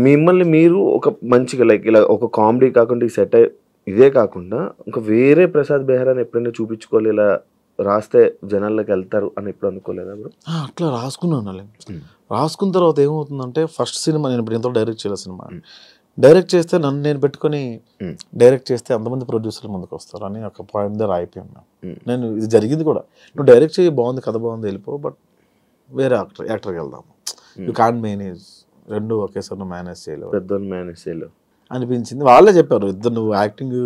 మిమ్మల్ని మీరు ఒక మంచిగా లైక్ ఇలా ఒక కామెడీ కాకుండా ఈ సెట్ ఇదే కాకుండా ఇంకా వేరే ప్రసాద్ బెహ్రాని ఎప్పుడైనా చూపించుకోవాలి ఇలా రాస్తే జనాల్లోకి వెళ్తారు అని ఎప్పుడు అనుకోలేదా బ్రో? అట్లా రాసుకున్నాను. రాసుకున్న తర్వాత ఏమవుతుందంటే ఫస్ట్ సినిమా నేను ఇప్పుడు ఎంతో డైరెక్ట్ చేయాలి సినిమా. డైరెక్ట్ చేస్తే నన్ను నేను పెట్టుకొని డైరెక్ట్ చేస్తే అంతమంది ప్రొడ్యూసర్లు ముందుకు వస్తారు అని ఒక పాయింట్ దగ్గర అయిపోయాను. నేను ఇది జరిగింది కూడా. నువ్వు డైరెక్ట్ చేయి, బాగుంది, కథ బాగుంది, వెళ్ళిపో, బట్ వేరే యాక్టర్కి వెళ్దాము. యూ కాంట్ మేనేజ్, రెండు ఒకేసారి నువ్వు మేనేజ్ చేయలేవు, పెద్దోళ్ళు మేనేజ్ చేయలేవు అనిపించింది. వాళ్ళే చెప్పారు, ఇద్దరు నువ్వు యాక్టింగ్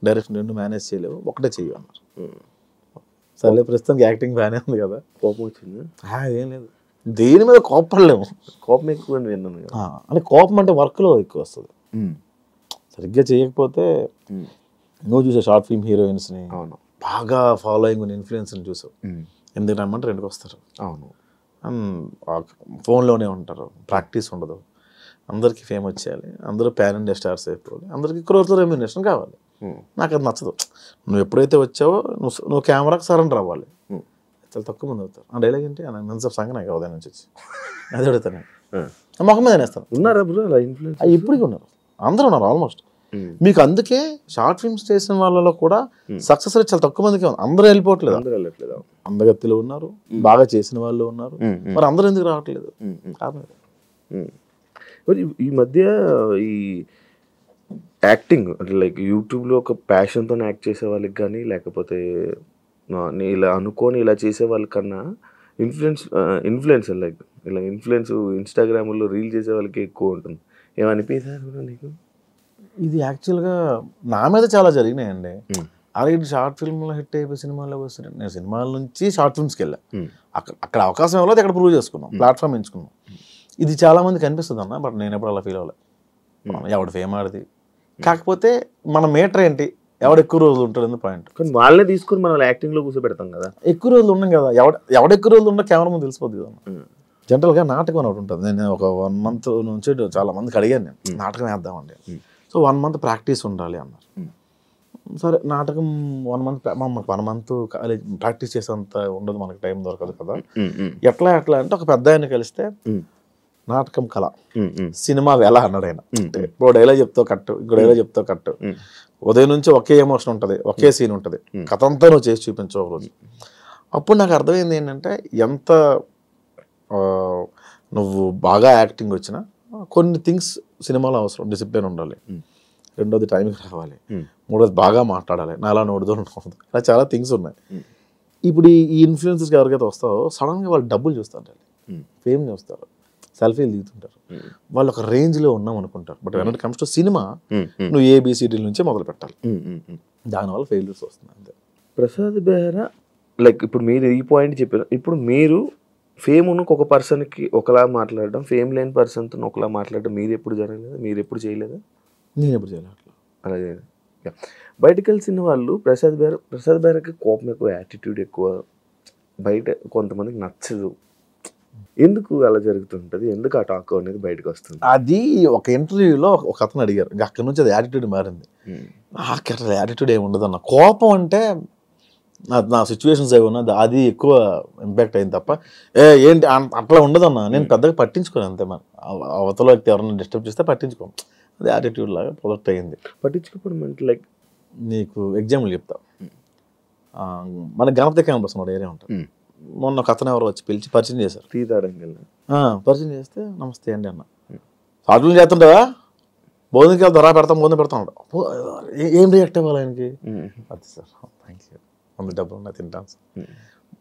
డైరెక్షన్ రెండు మేనేజ్ చేయలేవు, ఒకటే చెయ్యి అన్నారు. సరే ప్రస్తుతానికి యాక్టింగ్ బాగానే ఉంది కదా. కోపం వచ్చింది? ఏం లేదు, దేని మీద కోపడలేము. కోపం ఎక్కువ అని విన్నాను. అంటే కోపం అంటే వర్క్లో ఎక్కువ వస్తుంది. సరిగ్గా చేయకపోతే నువ్వు చూసావు షార్ట్ ఫిల్మ్ హీరోయిన్స్ని బాగా ఫాలోయింగ్ ఉన్న ఇన్ఫ్లుయెన్స్ని చూసావు. ఎందుకు రమ్మంటే రెండుకి వస్తారు. అవును, ఫోన్లోనే ఉంటారు, ప్రాక్టీస్ ఉండదు. అందరికీ ఫేమ్ వచ్చేయాలి, అందరూ ప్యాన్ ఇండియా స్టార్స్ అయిపోవాలి, అందరికీ క్రోర్తో రెమ్యూనరేషన్ కావాలి. నాకు అది నచ్చదు. నువ్వు ఎప్పుడైతే వచ్చావో నువ్వు కెమెరాకి సరెండర్ అవ్వాలి. చాలా తక్కువ మంది అవుతారు. ఆ డైలాగ్ ఏంటి నన్ను సంగ నాకు ఉదయం నుంచి వచ్చి అది అడుగుతాను. మొహం మీద నేస్తాను. ఉన్నారా బ్రో అలా ఇన్ఫ్లుయెన్స్? ఇప్పటికీ ఉన్నారు, అందరూ ఉన్నారు ఆల్మోస్ట్. మీకు అందుకే షార్ట్ ఫిల్మ్స్ చేసిన వాళ్ళలో కూడా సక్సెస్ రేట్ చాలా తక్కువ మందికి ఉంది. అందరూ వెళ్ళిపోవట్లేదు. అందగత్తిలో ఉన్నారు, బాగా చేసిన వాళ్ళు ఉన్నారు, మరి అందరూ ఎందుకు రావట్లేదు? ఈ మధ్య ఈ యాక్టింగ్ అంటే లైక్ యూట్యూబ్లో ఒక ప్యాషన్తో యాక్ట్ చేసే వాళ్ళకి కానీ లేకపోతే ఇలా అనుకొని ఇలా చేసే వాళ్ళకన్నా ఇన్ఫ్లుయెన్సర్ లైక్ ఇలా ఇన్స్టాగ్రామ్లో రీల్ చేసే వాళ్ళకి ఎక్కువ ఉంటుంది. ఏమనిపించారు నీకు? ఇది యాక్చువల్గా నా మీద చాలా జరిగినాయండి. అలాగే షార్ట్ ఫిల్మ్లో హిట్ అయిపోయి సినిమాల్లో వస్తున్నాయి. నేను సినిమాల నుంచి షార్ట్ ఫిల్మ్స్కి వెళ్ళా. అక్కడ అవకాశం ఇవ్వలేదు, అక్కడ ప్రూవ్ చేసుకున్నాం, ప్లాట్ఫామ్ ఎంచుకున్నాం. ఇది చాలా మందికి అనిపిస్తుంది అన్న, బట్ నేను ఎప్పుడు అలా ఫీల్ అవ్వలేదు. ఎవడు ఫేమ్ ఆడిది, కాకపోతే మన మీటర్ ఏంటి, ఎవడు ఎక్కువ రోజులు ఉంటాడు పాయింట్. కానీ వాళ్ళే తీసుకుని మనం యాక్టింగ్లో కూర్చోబెడతాం కదా. ఎక్కువ రోజులు ఉన్నాం కదా, ఎవడ ఎక్కువ రోజులు ఉన్నా కెమెరా ముందు తెలిసిపోద్ది కదా. జనరల్గా నాటకం అని ఒకటి ఉంటుంది. నేను ఒక 1 month నుంచి చాలా మందికి అడిగాను, నేను నాటకం వేద్దామండి. సో 1 month ప్రాక్టీస్ ఉండాలి అన్నారు. సరే నాటకం 1 month, మాకు 1 month కాలేజ్ ప్రాక్టీస్ చేసేంత ఉండదు, మనకి టైం దొరకదు కదా. ఎట్లా అంటే ఒక పెద్ద ఆయన కలిస్తే నాటకం కళ, సినిమా వేళ అన్నాడు ఆయన. ఇప్పుడు డైలాగ్ చెప్తావు కట్టు, ఇంకో డైలాగ్ చెప్తావు కట్టు, ఉదయం నుంచి ఒకే ఎమోషన్ ఉంటుంది, ఒకే సీన్ ఉంటుంది, కథ అంతా నువ్వు చేసి చూపించవు ఒక రోజు. అప్పుడు నాకు అర్థమైంది ఏంటంటే ఎంత నువ్వు బాగా యాక్టింగ్ వచ్చినా కొన్ని థింగ్స్ సినిమాలో అవసరం. డిసిప్లిన్ ఉండాలి, రెండోది టైంకి రావాలి, మూడోది బాగా మాట్లాడాలి, నాలా నోడుదో ఉండదు, అలా చాలా థింగ్స్ ఉన్నాయి. ఇప్పుడు ఈ ఇన్ఫ్లుయెన్సర్స్కి ఎవరికైతే వస్తావో సడన్గా వాళ్ళు డబ్బులు చూస్తారు, ఫేమ్ చూస్తారు, సెల్ఫీలు దిగుతుంటారు, వాళ్ళు ఒక రేంజ్లో ఉన్నాం అనుకుంటారు. But when it comes to cinema నువ్వు ఏబిసిడీల నుంచే మొదలు పెట్టాలి. దానివల్ల ఫెయిల్యూర్స్ వస్తుంది అంతే. ప్రసాద్ బెహ్రా లైక్ ఇప్పుడు మీరు ఈ పాయింట్ చెప్పారు. ఇప్పుడు మీరు ఫేమ్ ఉన్న ఒక పర్సన్కి ఒకలా మాట్లాడడం, ఫేమ్ లేని పర్సన్తో ఒకలా మాట్లాడడం మీరు ఎప్పుడు జరగలేదా? మీరు ఎప్పుడు చేయలేదా? నేను ఎప్పుడు చేయలేదు అట్లా. అలా చేయలేదు. బయటకు కలిసిన వాళ్ళు ప్రసాద్ బెహ్రాకి కోపం ఎక్కువ, యాటిట్యూడ్ ఎక్కువ, బయట కొంతమందికి నచ్చదు. ఎందుకు అలా జరుగుతుంటుంది? ఎందుకు ఆ టాక్ అనేది బయటకు వస్తుంది? అది ఒక ఇంటర్వ్యూలో ఒక అతను అడిగారు, అక్కడ నుంచి అది యాటిట్యూడ్ మారింది. నాకు అట్లా యాటిట్యూడ్ ఏమి ఉండదు అన్న. కోపం అంటే నా సిచ్యువేషన్స్ ఏమి ఉన్నది అది ఎక్కువ ఇంపాక్ట్ అయింది తప్ప ఏంటి అట్లా ఉండదన్న. నేను పెద్దగా పట్టించుకోను అంతే. మన అవతల వ్యక్తి ఎవరైనా డిస్టర్బ్ చేస్తే పట్టించుకోను, అది యాటిట్యూడ్ లాగా ప్రొడక్ట్ అయ్యింది. పట్టించుకోవడం అంటే లైక్ నీకు ఎగ్జాంపుల్ చెప్తా. మన గణపతి క్యాంపస్ మన ఏరియా ఉంటుంది. మొన్న ఒక అతను ఎవరు వచ్చి పిలిచి పరిచయం చేశారు. పరిచయం చేస్తే నమస్తే అండి అన్న, షార్ట్ చేస్తుంటావా, భోజనంకి వెళ్తారా, భోజనం పెడతాను. ఏం రియాక్ట్ అవ్వాలి ఆయనకి? అది సార్ థ్యాంక్ యూ, అంత డబ్బులు ఉన్నా తింటాను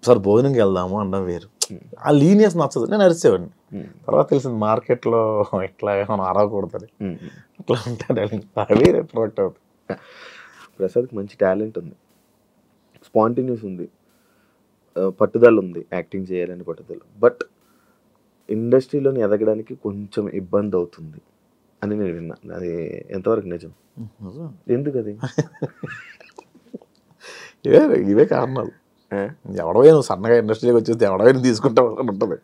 సార్, భోజనంకి వెళ్దాము అన్న వేరు. ఆ లీనియస్ నచ్చదు. నేను అరిసేవాడిని. తర్వాత తెలిసింది మార్కెట్లో ఇట్లా మనం అరవకూడదు, అట్లా ఉంటాడు, అవి ప్రొడక్ట్ అవుతుంది. ప్రసాద్కి మంచి టాలెంట్ ఉంది, స్పాంటేనియస్ ఉంది, పట్టుదల ఉంది, యాక్టింగ్ చేయాలని పట్టుదల. బట్ ఇండస్ట్రీలోని ఎదగడానికి కొంచెం ఇబ్బంది అవుతుంది అని నేను విన్నా. అది ఎంతవరకు నిజం? ఎందుకు అది? ఇవే కారణాలు. ఎవడవే నువ్వు సన్నగా ఇండస్ట్రీకి వచ్చేస్తే ఎవడవైనా తీసుకుంటావు అని ఉంటుంది.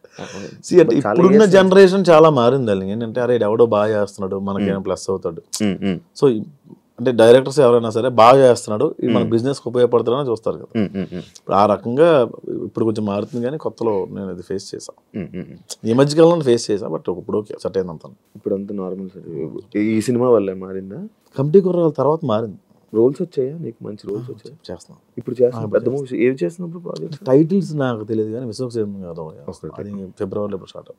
అంటే ఇప్పుడున్న జనరేషన్ చాలా మారింది. ఏంటంటే అరే ఎవడో బాగా చేస్తున్నాడు, మనకేమైనా ప్లస్ అవుతాడు. సో అంటే డైరెక్టర్స్ ఎవరైనా సరే బాగా చేస్తున్నాడు ఇది మన బిజినెస్కి ఉపయోగపడుతుందని చూస్తారు కదా. ఇప్పుడు ఆ రకంగా ఇప్పుడు కొంచెం మారుతుంది కానీ కొత్తలో నేను ఇది ఫేస్ చేశాను. ఈ మధ్యకాలంలో ఫేస్ చేశాను. బట్ ఇప్పుడు ఓకే సెట్ అయిందంతా. ఇప్పుడు అంతా నార్మల్ సార్. ఈ సినిమా వల్లే మారిందా? కమిటీ కుర్రాల తర్వాత మారింది. రోల్స్ వచ్చాయా నీకు? మంచి రోల్స్ వచ్చాయి? చేస్తున్నాం ఇప్పుడు చేస్తున్నా. పెద్ద మూవీస్ ఏవి చేస్తున్నప్పుడు ప్రాజెక్ట్? టైటిల్స్ నాకు తెలియదు కానీ విశ్వక్సేన్ గారు అది ఫిబ్రవరిలో ఇప్పుడు స్టార్ట్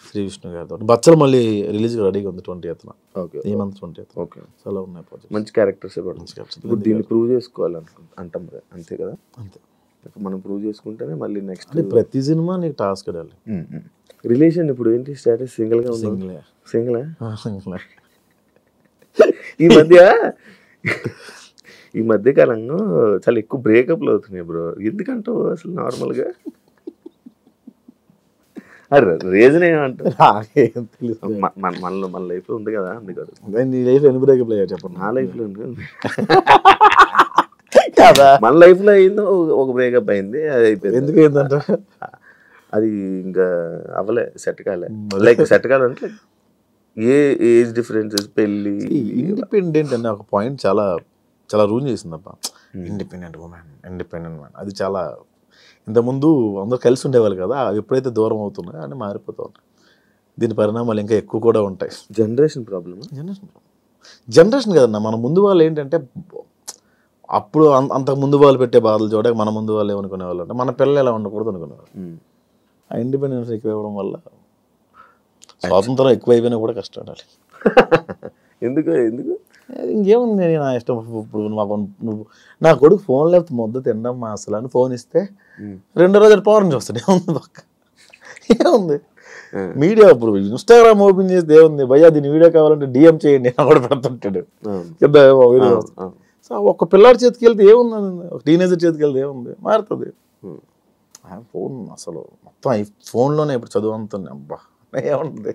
శ్రీ విష్ణు గారితో. బచ్చలు మళ్ళీ రిలీజ్ రెడీగా ఉంది 20th. ఓకే, ఈ మంత్ 20th. ఓకే, చాలా ఉన్నాయి ప్రాజెక్ట్. మంచి క్యారెక్టర్స్ ఇప్పుడు దీన్ని ప్రూవ్ చేసుకోవాలనుకుంటాం కదా, అంతే కదా? అంతే, మనం ప్రూవ్ చేసుకుంటేనే మళ్ళీ నెక్స్ట్. ప్రతి సినిమా నీకు టాస్క్ అడాలి. రిలేషన్ ఇప్పుడు ఏంటి స్టేటస్? సింగిల్గా ఉంది? సింగిల్. ఈ మధ్య కాలంలో చాలా ఎక్కువ బ్రేకప్లు అవుతున్నాయి బ్రో. ఎందుకంటావు అసలు నార్మల్గా? అరే రీజన్ ఏమంటారు? మన లైఫ్లో ఉంది కదా, అందుకని. నీ లైఫ్లో ఎన్ని బ్రేకప్ అయ్యా చెప్పండి. నా లైఫ్లో ఉంది కదా. మన లైఫ్లో అయిందో ఒక బ్రేకప్ అయింది, అది అయిపోయింది. ఎందుకు అయిందంట? అది ఇంకా అవ్వలే, సెట్ కాలే. లైక్ సెట్ కాలంటే ఏ ఏజ్ డిఫరెన్సెస్, పెళ్ళి. ఇండిపెండెంట్ అనే ఒక పాయింట్ చాలా చాలా రూల్ చేసిందప్ప. ఇండిపెండెంట్ ఉమెన్, ఇండిపెండెంట్ మ్యాన్, అది చాలా ఇంతకుముందు అందరూ కలిసి ఉండేవాళ్ళు కదా, ఎప్పుడైతే దూరం అవుతున్నాయో అని మారిపోతూ ఉంటాయి. దీని పరిణామాలు ఇంకా ఎక్కువ కూడా ఉంటాయి. Generation problem. జనరేషన్ కదన్నా, మన ముందు వాళ్ళు ఏంటంటే అప్పుడు అంతకు ముందు వాళ్ళు పెట్టే బాధలు చూడక మన ముందు వాళ్ళు ఏమనుకునేవాళ్ళు అంటే మన పిల్లలు ఎలా ఉండకూడదు అనుకునేవాళ్ళు. ఆ ఇండిపెండెన్స్ ఎక్కువ ఇవ్వడం వల్ల స్వాతంత్రం ఎక్కువైపోయినా కూడా కష్టపడాలి. ఎందుకు ఎందుకు ఇంకేముంది, నేను నా ఇష్టం. ఇప్పుడు నువ్వు నా కొడుకు ఫోన్ లేకపోతే ముద్ద తినడం అసలు అని ఫోన్ ఇస్తే 2 రోజులు పవర్ చూస్తాడు. ఏముంది పక్క, ఏముంది మీడియా. ఇప్పుడు ఇన్స్టాగ్రామ్ ఓపెన్ చేస్తే ఏముంది, భయ్యా దీని వీడియో కావాలంటే డిఎం చేయండి అని కూడా పెడుతుంటాడు కింద వీడియో. సో ఒక పిల్లాడి చేతికి వెళ్తే ఏముంది, ఒక టీనేజర్ చేతికి వెళ్తే ఏముంది, మారుతుంది. ఫోన్ అసలు మొత్తం ఈ ఫోన్లోనే ఇప్పుడు చదువు అంతుంది. అబ్బా ఏముంటుంది,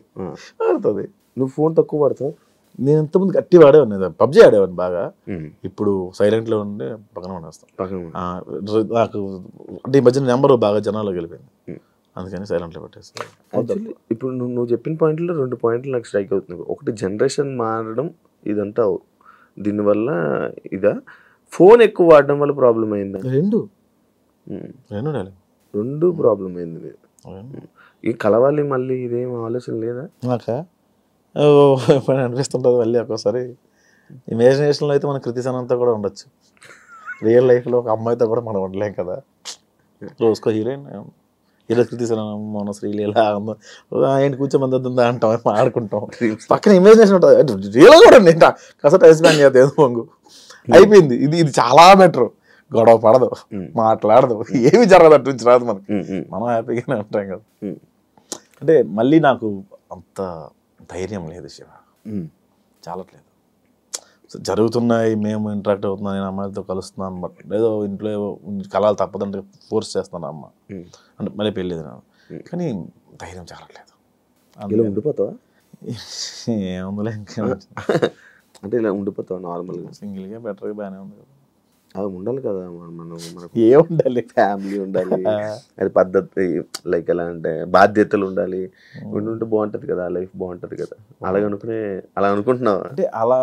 మారుతుంది. నువ్వు ఫోన్ తక్కువ పడతావు? నేను ఇంతకుముందు గట్టి వాడేవాడిని, పబ్జీ ఆడేవాడిని బాగా. ఇప్పుడు సైలెంట్లో ఉండి పక్కన పడేస్తాను. నాకు అంటే ఈ మధ్యన నెంబర్ బాగా జనాల్లో వెళ్ళిపోయింది, అందుకని సైలెంట్లో పెట్టేస్తాను. ఇప్పుడు నువ్వు చెప్పిన పాయింట్లో 2 పాయింట్లు నాకు స్ట్రైక్ అవుతుంది. ఒకటి జనరేషన్ మారడం, ఇదంతా దీనివల్ల ఇదా, ఫోన్ ఎక్కువ వాడడం వల్ల ప్రాబ్లం అయిందా? రెండు ప్రాబ్లం అయింది. ఈ కలవాలి మళ్ళీ, ఇదేం ఆలోచన లేదా? నాకా అనిపిస్తుంటుంది మళ్ళీ ఒక్కోసారి. ఇమాజినేషన్లో అయితే మన కృతిసన్ అంతా కూడా ఉండొచ్చు, రియల్ లైఫ్లో ఒక అమ్మాయితో కూడా మనం ఉండలేం కదా. రోజుకో హీరోయిన్, హీరో కృతిసన్, మన శ్రీలీల ఆయన కూర్చోమంది అంటాం, ఆడుకుంటాం. పక్కన ఇమాజినేషన్ ఉంటుంది, రియల్ కూడా ఉంది. కాస్త టైం స్పెండ్ చేస్తే ఏదో పొంగు అయిపోయింది. ఇది చాలా బెటర్. గొడవ పడదు, మాట్లాడదు, ఏమి జరగదు, అటు నుంచి రాదు మనకి, మనం హ్యాపీగానే ఉంటాం కదా. అంటే మళ్ళీ నాకు అంత ధైర్యం లేదు శివ, చాలట్లేదు. జరుగుతున్నాయి, మేము ఇంటరాక్ట్ అవుతున్నాం, నేను అమ్మాయిలతో కలుస్తున్నాను, బట్ ఏదో ఇంట్లో కలాలు తప్పదంటే ఫోర్స్ చేస్తాను అమ్మ అంటే మళ్ళీ పెళ్ళేది నాకు, కానీ ధైర్యం చాలట్లేదు. ఇలా ఉండిపోతావా? ఏముందిలే ఇంకా అంటే ఇలా ఉండిపోతావా నార్మల్గా? సింగిల్గా బెటర్గా బాగానే ఉంది కదా. అది ఉండాలి కదా, మనం ఏ ఉండాలి, ఫ్యామిలీ ఉండాలి, అది పద్ధతి, లైక్ ఎలా అంటే బాధ్యతలు ఉండాలి, ఉంటే బాగుంటుంది కదా, లైఫ్ బాగుంటుంది కదా. అలా అనుకుంటున్నావా? అంటే అలా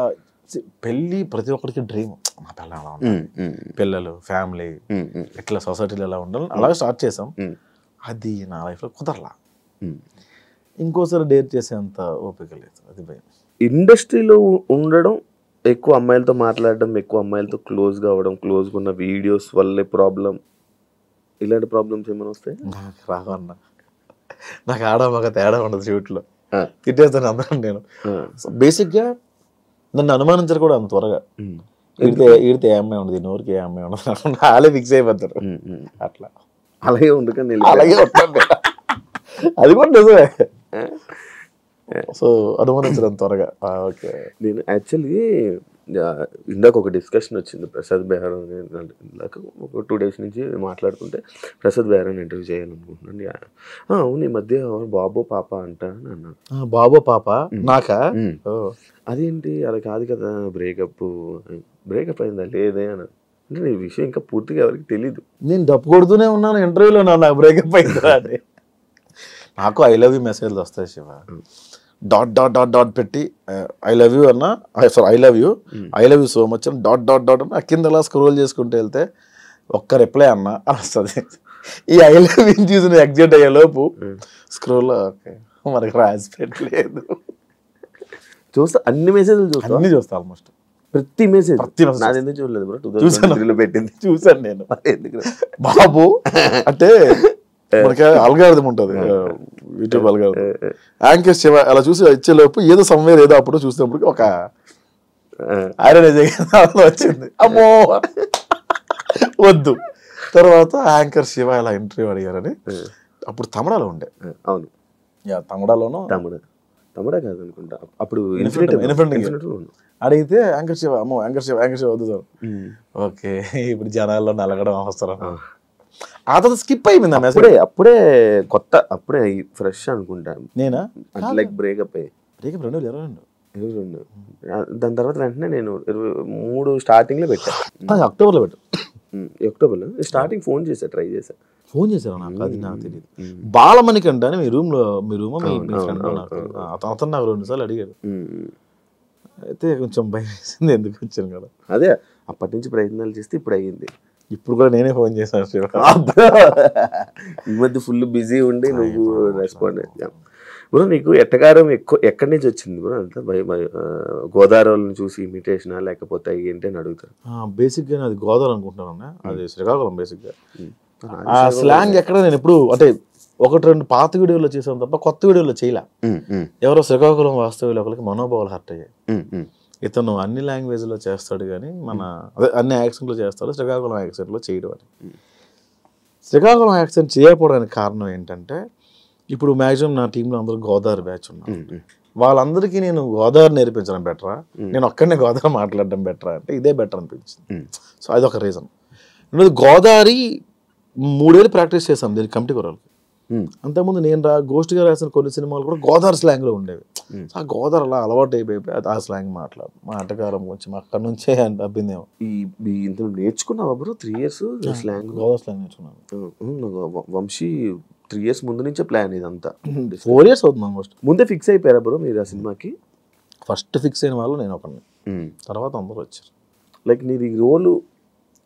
పెళ్ళి ప్రతి ఒక్కరికి డ్రీమ్. మా పిల్ల అలా ఉండాలి, పిల్లలు, ఫ్యామిలీ, ఇట్లా సొసైటీలో ఎలా ఉండాలి, అలాగే స్టార్ట్ చేసాం. అది నా లైఫ్లో కుదరలా. ఇంకోసారి డేర్ చేసేంత ఓపిక లేదు, అది భయం. ఇండస్ట్రీలో ఉండడం, ఎక్కువ అమ్మాయిలతో మాట్లాడడం, ఎక్కువ అమ్మాయిలతో క్లోజ్గా అవ్వడం, క్లోజ్గా ఉన్న వీడియోస్ వల్లే ప్రాబ్లం, ఇలాంటి ప్రాబ్లమ్స్ ఏమైనా వస్తాయి? నాకు రావన్నా, నాకు ఆడమగ తేడా ఉండదు షూట్లో, తిట్టేస్తాను అందరం. నేను బేసిక్గా నన్ను అనుమానించరు కూడా అంత త్వరగా. ఈడితే ఏ అమ్మాయి ఉండదు, నోరికి ఏ అమ్మాయి ఉండదు, వాళ్ళే ఫిక్స్ అయిపోతారు. అట్లా అలాగే ఉండకండి, అలాగే ఉంటుంది, అది కూడా నిజమే. సో అనుమానించడం త్వరగా. ఓకే, నేను యాక్చువల్లీ ఇందాక ఒక డిస్కషన్ వచ్చింది ప్రసాద్ బెహ్రా, ఇందాక ఒక 2 days నుంచి మాట్లాడుతుంటే ప్రసాద్ బెహ్రాని ఇంటర్వ్యూ చేయాలనుకుంటున్నాను. అవును, ఈ మధ్య బాబో పాప అంట అని అన్నాడు. బాబో పాప నాకా? అదేంటి అలా కాదు కదా, బ్రేకప్ అయిందా లేదే అని అంటే ఈ విషయం ఇంకా పూర్తిగా ఎవరికి తెలీదు. నేను డప్పు కొడుతూనే ఉన్నాను ఇంటర్వ్యూలో, నాకు బ్రేకప్ అయిందా అని. నాకు ఐ లవ్ యూ మెసేజ్లు వస్తాయి Shiva. Dot dot dot dot పెట్టి ఐ లవ్ యూ అన్న, sorry I love you so much అని డాట్ డాట్ డాట్ అన్న కింద అలా స్క్రోల్ చేసుకుంటూ వెళ్తే ఒక్క రిప్లై అన్న అని వస్తుంది. ఈ ఐ లవ్ యూ చూసిన ఎగ్జైట్ అయ్యే లోపు స్క్రోల్ ఓకే మనకి రాసి పెట్టలేదు. చూస్తా అన్ని మెసేజ్లు చూస్తా, అన్ని చూస్తా ఆల్మోస్ట్ ప్రతి మెసేజ్. message. నాది ఎందుకు చూడలేదు బ్రో, చూసాను. 2023లో పెట్టింది. చూసాను నేను. ఎందుకు బాబు అంటే మనకి అల్గారిథం ఉంటుంది యూట్యూబ్ అల్గారిథం. యాంకర్ శివ అలా చూసి వచ్చేలోపు ఏదో సమ్వేర్ ఏదో అప్పుడు చూసినప్పుడు ఒక ఐరన్ వచ్చింది, అమ్మో వద్దు. తర్వాత యాంకర్ శివ ఇలా ఇంటర్వ్యూ అడిగారని అప్పుడు తమిళలో ఉండే. అవును, తమిళలోనూ తమిళ కాదు అనుకుంటా అప్పుడు అడిగితే యాంకర్ శివ అమ్మో యాంకర్ శివ వద్దు సార్. ఓకే ఇప్పుడు జనాల్లో నలగడం అవసరం. ఆ తర్వాత స్కిప్ అయిపోయింది ఆ మెసేజ్. అప్పుడే కొత్త, అప్పుడే ఫ్రెష్ అనుకుంటా. నేనా లైక్ బ్రేకప్ 2022. దాని తర్వాత వెంటనే నేను 23 స్టార్టింగ్ లో పెట్టాను. అక్టోబర్లో పెట్టు. అక్టోబర్లో స్టార్టింగ్ ఫోన్ చేశా, ట్రై చేశా. ఫోన్ చేశారు నాకు, అది నాకు తెలియదు. బాలమణికంట అని మీ రూమ్ అతను నాకు 2 సార్లు అడిగాడు. అయితే కొంచెం భయం వేసింది, ఎందుకు వచ్చాను కదా. అదే అప్పటి నుంచి ప్రయత్నాలు చేస్తే ఇప్పుడు అయ్యింది. ఇప్పుడు కూడా నేనే ఫోన్ చేశాను. ఈ మధ్య ఫుల్ బిజీ ఉండి నువ్వు రెస్పాండ్ అయ్యా బ్రో. నీకు ఎట్టకారం ఎక్కడి నుంచి వచ్చింది బ్రో? అంతా గోదావరిని చూసి ఇమిటేషనా లేకపోతే ఏంటి అని అడుగుతారు. బేసిక్గా అది గోదావరి అనుకుంటున్నాను, అది శ్రీకాకుళం. బేసిక్గా ఆ స్లాంగ్ ఎక్కడ నేను ఎప్పుడు అంటే 1-2 పాత వీడియోలో చేసాను తప్ప కొత్త వీడియోలో చేయలే. ఎవరో శ్రీకాకుళం వాస్తవ్యులు ఒకరికి మనోభావాలు హర్ట్ అయ్యాయి. ఇతను అన్ని లాంగ్వేజ్లో చేస్తాడు కానీ మన అదే అన్ని యాక్సెంట్లో చేస్తాడు, శ్రీకాకుళం యాక్సెంట్లో చేయడం అని. శ్రీకాకుళం యాక్సెంట్ చేయకపోవడానికి కారణం ఏంటంటే ఇప్పుడు మ్యాక్సిమం నా టీంలో అందరూ గోదావరి బ్యాచ్ ఉన్నారు. వాళ్ళందరికీ నేను గోదావరి నేర్పించడం బెటరా, నేను ఒక్కడనే గోదావరి మాట్లాడడం బెటరా అంటే ఇదే బెటర్ అనిపించింది. సో అదొక రీజన్. రెండోది గోదావరి 3 ఏళ్ళు ప్రాక్టీస్ చేశాం దీనికి కమిటీ కొరాలకి. అంతకుముందు నేను గోష్ఠిగా రాసిన కొన్ని సినిమాలు కూడా గోదావరి స్లాంగ్లో ఉండేవి. ఆ గోదావరి అలా అలవాటు అయిపోయి ఆ స్లాంగ్ మా ఆటగారం కొంచెం అక్కడ నుంచే అబ్బిందేమో. ఇందులో నేర్చుకున్నావా bro 3 years slang? Godavari slang నేర్చుకున్నాను. వంశీ 3 years ముందు నుంచే ప్లాన్ ఇదంతా. 4 years అవుతుంది ఆల్మోస్ట్. ముందే ఫిక్స్ అయిపోయారా బ్రో మీరు ఆ సినిమాకి? ఫస్ట్ ఫిక్స్ అయిన వాళ్ళు నేను ఒకరిని, తర్వాత అందరూ వచ్చారు. లైక్ నీది రోల్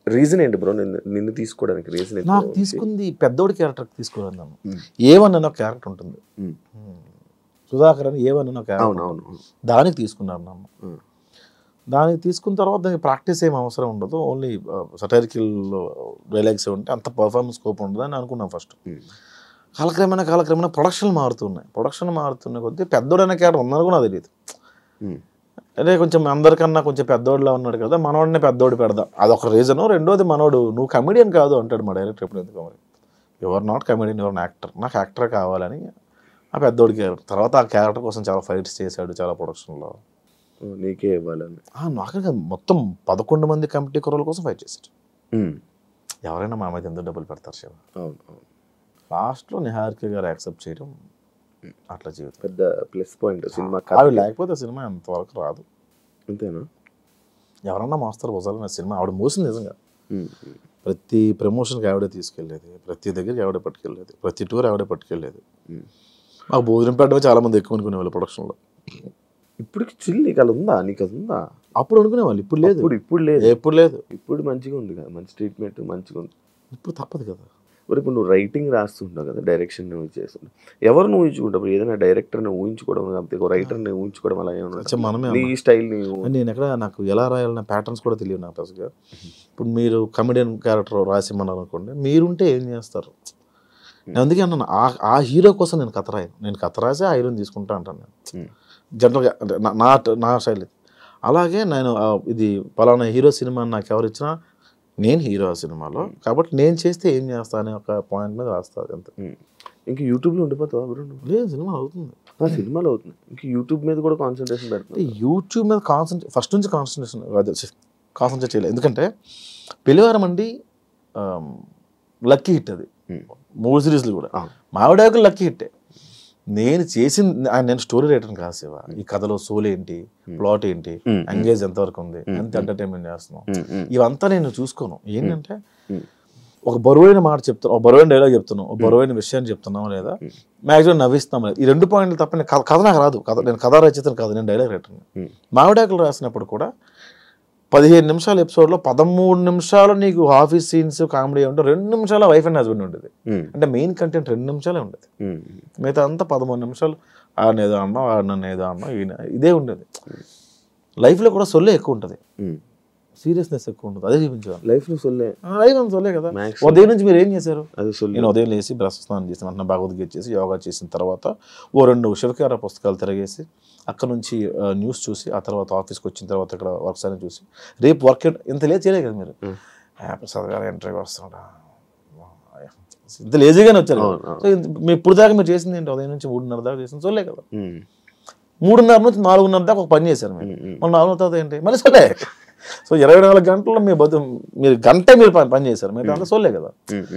రీజన్ ఏంటి బ్రో నిన్ను తీసుకోవడానికి? రీజన్ నాకు తీసుకుంది పెద్దోడి క్యారెక్టర్ తీసుకోవాలి. నన్ను ఏవన్న ఒక క్యారెక్టర్ ఉంటుంది, సుధాకర్ అని ఏవన్న ఒక క్యారెక్టర్, దానికి తీసుకున్నారు నన్ను. దానికి తీసుకున్న తర్వాత దానికి ప్రాక్టీస్ ఏం అవసరం ఉండదు, ఓన్లీ సటైరికల్ డైలాగ్స్ ఉంటే అంత పర్ఫార్మెన్స్ స్కోప్ ఉండదు అని అనుకున్నాను ఫస్ట్. కాలక్రమేణా ప్రొడక్షన్ మారుతున్న కొద్దీ పెద్దోడు అనే క్యారెక్టర్ ఉందని కూడా నాకు తెలియదు. అంటే కొంచెం అందరికన్నా కొంచెం పెద్దోడిలా ఉన్నాడు కదా, మనోడినే పెద్దోడు పెడదాం, అదొక రీజను. రెండోది మనోడు నువ్వు కమెడియన్ కాదు అంటాడు మా డైరెక్టర్ ఎప్పుడు. ఎందుకు మరి your not comedian, your actor, నాకు యాక్టర్ కావాలని ఆ పెద్దోడి క్యారెక్టర్. తర్వాత ఆ క్యారెక్టర్ కోసం చాలా ఫైట్స్ చేశాడు, చాలా ప్రొడక్షన్లో. నీకే ఇవ్వాలని నాకే మొత్తం 11 మంది కమిటీ కుర్రల కోసం ఫైట్ చేశాడు. ఎవరైనా మా మీద ఎంత డబ్బులు పెడతారు శివ. లాస్ట్లో నిహారిక గారు యాక్సెప్ట్ చేయడం అట్లా జీవితం పెద్ద ప్లస్ పాయింట్ సినిమా. ఆవిడ లేకపోతే సినిమా అంతవరకు రాదు. అంతేనా? ఎవరన్నా మాస్టర్ భుజాలన్న సినిమా ఆవిడ మోసింది నిజంగా. ప్రతి ప్రమోషన్కి ఆవిడే తీసుకెళ్ళేది, ప్రతి దగ్గరికి ఆవిడే పట్టుకెళ్ళేది, ప్రతి టూర్ ఆవిడే పట్టుకెళ్ళేది. మాకు భోజనం పెట్టడం చాలా మంది ఎక్కువ అనుకునేవాళ్ళు ప్రొడక్షన్లో. ఇప్పటికి చిల్ నీకు అలా ఉందా? నీకు అది ఉందా? అప్పుడు అనుకునేవాళ్ళు, ఇప్పుడు లేదు. ఇప్పుడు లేదు. ఇప్పుడు మంచిగా ఉంది కదా, మంచి ట్రీట్మెంట్ మంచిగా ఉంది. ఇప్పుడు తప్పదు కదా. మరి ఇప్పుడు నువ్వు రైటింగ్ రాస్తుంటావు కదా, డైరెక్షన్ చేస్తుంటావు, ఎవరిని ఊహించుకుంటావు? ఏదైనా డైరెక్టర్ని ఊహించుకోవడం లేకపోతే రైటర్ని ఊహించుకోవడం అలా ఏమన్నా నీ స్టైల్ని? నేను ఎక్కడ నాకు ఎలా రాయాలన్న ప్యాటర్న్స్ కూడా తెలియదు నాకు అసలుగా. ఇప్పుడు మీరు కమెడియన్ క్యారెక్టర్ రాసిమ్మన్నారు అనుకోండి, మీరుంటే ఏం చేస్తారు? నేను అందుకే అన్నాను ఆ హీరో కోసం నేను కథ రాయను, నేను కథ రాసి ఆ హీరోని తీసుకుంటా అంటాను నేను జనరల్గా. అంటే నా స్టైల్. అలాగే నేను ఇది పలానా హీరో సినిమా నాకు ఎవరు ఇచ్చినా నేను హీరో ఆ సినిమాలో, కాబట్టి నేను చేస్తే ఏం చేస్తా అనే ఒక పాయింట్ మీద రాస్తుంది అంతే. ఇంకా యూట్యూబ్లో ఉండిపోతావా బ్రో? లేదు, సినిమా అవుతుంది. సినిమాలో అవుతుంది, ఇంకా యూట్యూబ్ మీద కూడా కాన్సన్ట్రేషన్ పెడుతుంది. యూట్యూబ్ మీద ఫస్ట్ నుంచి కాన్సన్ట్రేట్ చేయలేదు. ఎందుకంటే పెళ్లివారం అండి లక్కీ హిట్, అది 3 సిరీస్లు కూడా మావిడాకు లక్కీ హిట్టే. నేను నేను స్టోరీ రైటర్ని కాదు శివ. ఈ కథలో సోల్ ఏంటి, ప్లాట్ ఏంటి, ఎంగేజ్ ఎంతవరకు ఉంది, ఎంత ఎంటర్టైన్మెంట్ చేస్తున్నాం, ఇవంతా నేను చూసుకోను. ఏంటంటే ఒక బరువైన మాట చెప్తున్నాం, ఒక బరువైన డైలాగ్ చెప్తున్నాం, ఒక బరువైన విషయాన్ని చెప్తున్నాం లేదా మ్యాక్సిమం నవ్విస్తాం లేదా, ఈ 2 పాయింట్లు తప్ప నేను కథ నాకు రాదు. నేను కథ రచయితను కాదు, నేను డైలాగ్ రైటర్. మామిడాకులు రాసినప్పుడు కూడా 15 నిమిషాల ఎపిసోడ్లో 13 నిమిషాలు నీకు ఆఫీస్ సీన్స్ కామెడీ ఉంటే 2 నిమిషాల వైఫ్ అండ్ హస్బెండ్ ఉండేది. అంటే మెయిన్ కంటెంట్ 2 నిమిషాలే ఉండేది. మిగతా అంతా 13 నిమిషాలు ఆడనేదో అన్నాం, ఆడనేదో అన్నాం, ఇదే ఉండేది. లైఫ్లో కూడా సొల్లే ఎక్కువ ఉంటుంది, సీరియస్నెస్ ఎక్కువ ఉంటుంది. అదే చూపించాను లైఫ్లో సొల్లే కదా. ఉదయం నుంచి మీరు ఏం చేశారు? నేను ఉదయం లేచి బ్రష్ స్నానం చేసిన వెంటనే భగవద్గీత చేసి యోగా చేసిన తర్వాత 2 శివకార పుస్తకాలు తిరగేసి అక్కడ నుంచి న్యూస్ చూసి ఆ తర్వాత ఆఫీస్కి వచ్చిన తర్వాత ఇక్కడ వర్క్స్ అని చూసి రేపు వర్క్ ఇంత లేట్ చేయలేదు కదా మీరు. ప్రసాద్ గారు ఇంటర్వ్యూ వస్తున్నాడా, ఇంత లేజీగానే వచ్చారు. సో మీ ఇప్పుడు దాకా మీరు చేసింది ఏంటి? ఉదయం నుంచి 3:30 దాకా చేసింది సొల్లే కదా. 3:30 నుంచి 4:30 దాకా ఒక పని చేశారు మీరు. మళ్ళీ 4 తర్వాత ఏంటి మళ్ళీ సొల్లే. సో 24 గంటల్లో మీరు గంటే మీరు పని చేశారు, మీరు అంతా సొల్లే కదా.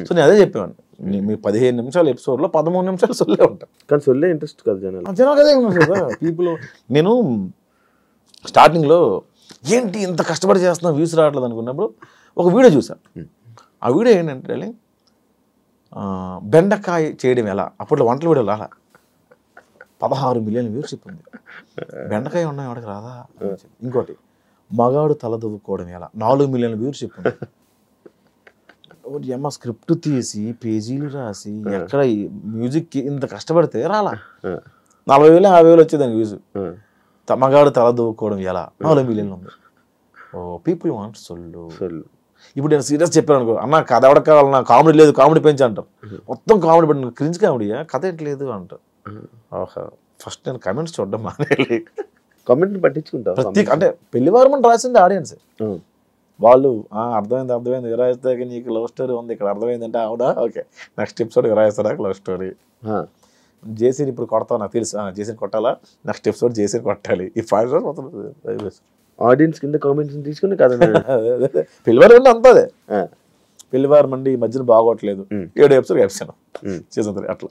సో నేను అదే చెప్పేవాడిని, మీ 15 నిమిషాల ఎపిసోడ్లో 13 నిమిషాలు సొల్లే ఉంటాయి. కానీ సొల్లే ఇంట్రెస్ట్ కదా జనాలు అదే కదా పీపుల్. నేను స్టార్టింగ్లో ఏంటి ఇంత కష్టపడి చేస్తున్నా వ్యూస్ రావట్లేదు అనుకున్నప్పుడు ఒక వీడియో చూసాను. ఆ వీడియో ఏంటంటే బెండకాయ చేయడం ఎలా, అప్పట్లో వంటల వీడియో రాలా, 16 మిలియన్ వ్యూవర్షిప్ ఉంది. బెండకాయ ఉన్నాయి వాడికి రాదా. ఇంకోటి మగాడు తలదువ్వుకోవడం ఎలా, 4 మిలియన్ వ్యూవర్షిప్ ఉంది. అమ్మ స్క్రిప్ట్ తీసి పేజీలు రాసి ఎక్కడ మ్యూజిక్ ఇంత కష్టపడితే రాలా, 40,000 50,000 వచ్చేదానికి వ్యూస్. మగాడు తలదువ్వుకోవడం ఎలా 4 మిలియన్లు ఉంది. ఓ పీపుల్ వాంట్ సొల్లు. ఇప్పుడు నేను సీరియస్ చెప్పాను అనుకో, అన్న కథ ఎవరికి కావాలి, నా కామెడీ లేదు కామెడీ పెంచి అంటారు. మొత్తం కామెడీ పెట్టిన క్రింజ్ కామెడీయా, కథ ఏంటలేదు అంటారు. ఓహో ఫస్ట్ నేను కమెంట్స్ చూడడం మానేయాలి, కమెంట్ పట్టించుకుంటారు. ప్రతి అంటే పెళ్లివారం రాసింది ఆడియన్స్ వాళ్ళు. అర్థమైంది విరాయిస్తాక నీకు లవ్ స్టోరీ ఉంది ఇక్కడ, అర్థమైందంటే అవునా ఓకే నెక్స్ట్ ఎపిసోడ్ విరాయిస్తారా లవ్ స్టోరీ. జేసీని ఇప్పుడు కొడతావు నాకు తెలుసు, జేసీని కొట్టాలా, నెక్స్ట్ ఎపిసోడ్ జేసీని కొట్టాలి. ఈ 5 రోజులు మొత్తం ఆడియన్స్ కింద కామెంట్స్ తీసుకుని కదా పెళ్లివారం అంతా అదే. పెళ్లివారం అండి ఈ మధ్యన బాగోట్లేదు, 7 ఎపిసోడ్ వేసాను సీజన్ అట్లా.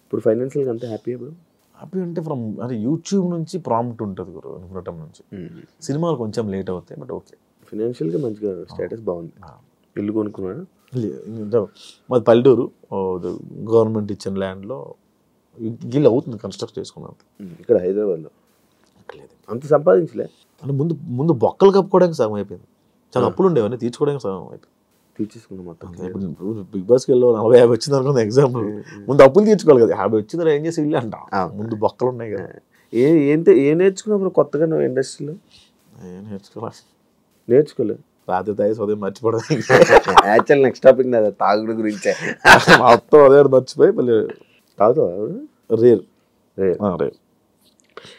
ఇప్పుడు ఫైనాన్షియల్గా అంతా హ్యాపీ ఇప్పుడు. హ్యాపీ అంటే ఫ్రమ్ అంటే యూట్యూబ్ నుంచి ప్రాంప్ట్ ఉంటుంది గురు వినటం నుంచి. సినిమాలు కొంచెం లేట్ అవుతాయి బట్ ఓకే. ఫైనాన్షియల్గా మంచిగా స్టేటస్ బాగుంది. ఇల్లు కొనుక్కున్నాడు మాది పల్లెటూరు, గవర్నమెంట్ ఇచ్చిన ల్యాండ్లో గిల్ అవుతుంది కన్స్ట్రక్ట్ చేసుకున్నాను. ఇక్కడ హైదరాబాద్లో లేదు అంత సంపాదించలే. అంటే ముందు బొక్కలు కప్పుకోవడానికి సగం అయిపోయింది, చాలా అప్పులు ఉండేవన్నీ తీర్చుకోవడానికి సగం అయిపోయింది. తీర్చేసుకున్నాం మొత్తం. ఇప్పుడు బిగ్ బాస్కి వెళ్ళి 40-50 వచ్చింది అనుకున్న ఎగ్జాంపుల్, ముందు అప్పులు తీర్చుకోవాలి కదా. 50 వచ్చిందా ఏం చేసి ఇల్లు అంట, ముందు బొక్కలు ఉన్నాయి కదా. ఏం నేర్చుకున్నప్పుడు కొత్తగా నువ్వు ఇండస్ట్రీలో? నేర్చుకోలేదు రాత్రి తాగి ఉదయం మర్చిపోవడం. యాక్చువల్ నెక్స్ట్ టాపిక్ నాది తాగుడు గురించే. మొత్తం అదే మర్చిపోయి మళ్ళీ తాగుతావా? రేర్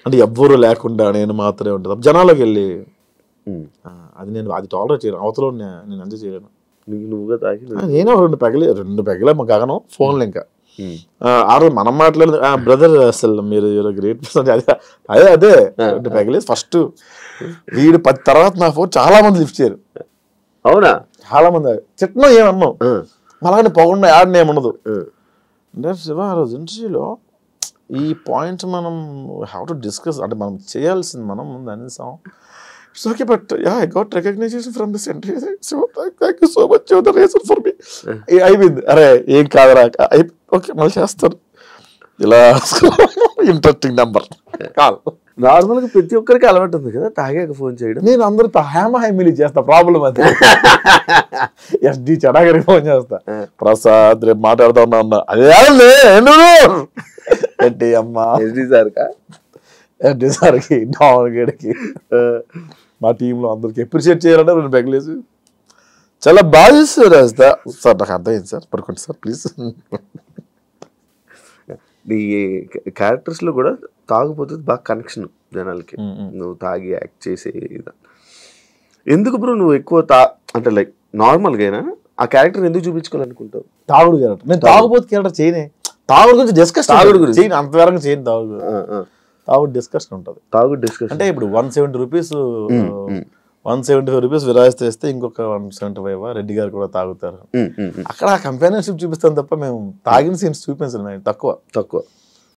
అంటే ఎవ్వరూ లేకుండా నేను మాత్రమే ఉంటుంది జనాలకు వెళ్ళి, అది నేను అది టాలరేట్ చేయను, అవతల నేను ఎంజాయ్ చేయలేను. నువ్వుగా తాగి నేను 2 పెగలే మా గగనం ఫోన్లు ఇంకా ఆ రోజు మనం మాట్లాడదు బ్రదర్ అసలు మీరు గ్రేట్ పర్సన్ అదే 2 పెగలే ఫస్ట్ వీడు 10 తర్వాత నా ఫోన్ చాలా మంది లిఫ్ట్ చేయరు. అవునా? చాలా మంది చెట్నో ఏమన్నావు అలాగే పొగకుండా యాడ్ ఏముండదు. శివ ఆ రోజు ఇంటర్వ్యూలో ఈ పాయింట్ మనం హ్యావ్ టు డిస్కస్, అంటే మనం చేయాల్సింది మనం ముందు అనేసాం. It's okay but yeah I got recognition from this interview, so thank you so much the reason for me. అయిపోయింది. అరే ఏం కాదురా ఓకే మళ్ళీ చేస్తారు. ఇలా ఇంట్రెస్టింగ్ నెంబర్ కాల్. నార్మల్గా ప్రతి ఒక్కరికి అలవాటు ఉంది కదా తాగాక ఫోన్ చేయడం. నేను అందరితో హ్యామీలీ చేస్తా, ప్రాబ్లం అది. ఎస్డి చెడాగరికి ఫోన్ చేస్తా, ప్రసాద్ రేపు మాట్లాడుతా ఉన్నా అదే ఏంటి అమ్మా ఎస్డి సార్కా ఎస్డి సార్కి డామగడికి మా టీంలో అందరికి అప్రిషియేట్ చేయాలంటే 2 పెగలేసి చాలా బాగా చేస్తారు రాస్తా. సార్ నాకు అర్థమైంది సార్, పడుకోండి సార్ ప్లీజ్. నీ క్యారెక్టర్స్లో కూడా తాగిపోతే బాగా కనెక్షన్ జనాలకి, నువ్వు తాగి యాక్ట్ చేసే ఎందుకు బ్రో నువ్వు ఎక్కువ అంటే లైక్ నార్మల్గా అయినా ఆ క్యారెక్టర్ ఎందుకు చూపించుకోవాలనుకుంటావు? తాగుడు క్యారెక్టర్ నేను తాగుబోతు క్యారెక్టర్ చేయనే, తాగుడు గురించి డిస్కస్, తాగుడు గురించి చేయను అంతవరకు చేయను. తాగుడు డిస్కషన్ ఉంటుంది. తాగుడు డిస్కషన్ అంటే ఇప్పుడు 170 రూపీస్ 175 రూపీస్ విరాయిస్తే ఇస్తే ఇంకొక 175 రెడ్డి గారు కూడా తాగుతారు. అక్కడ కంపానియన్షిప్ చూపిస్తాం తప్ప మేము తాగిన సీన్స్ చూపించలేదు, తక్కువ.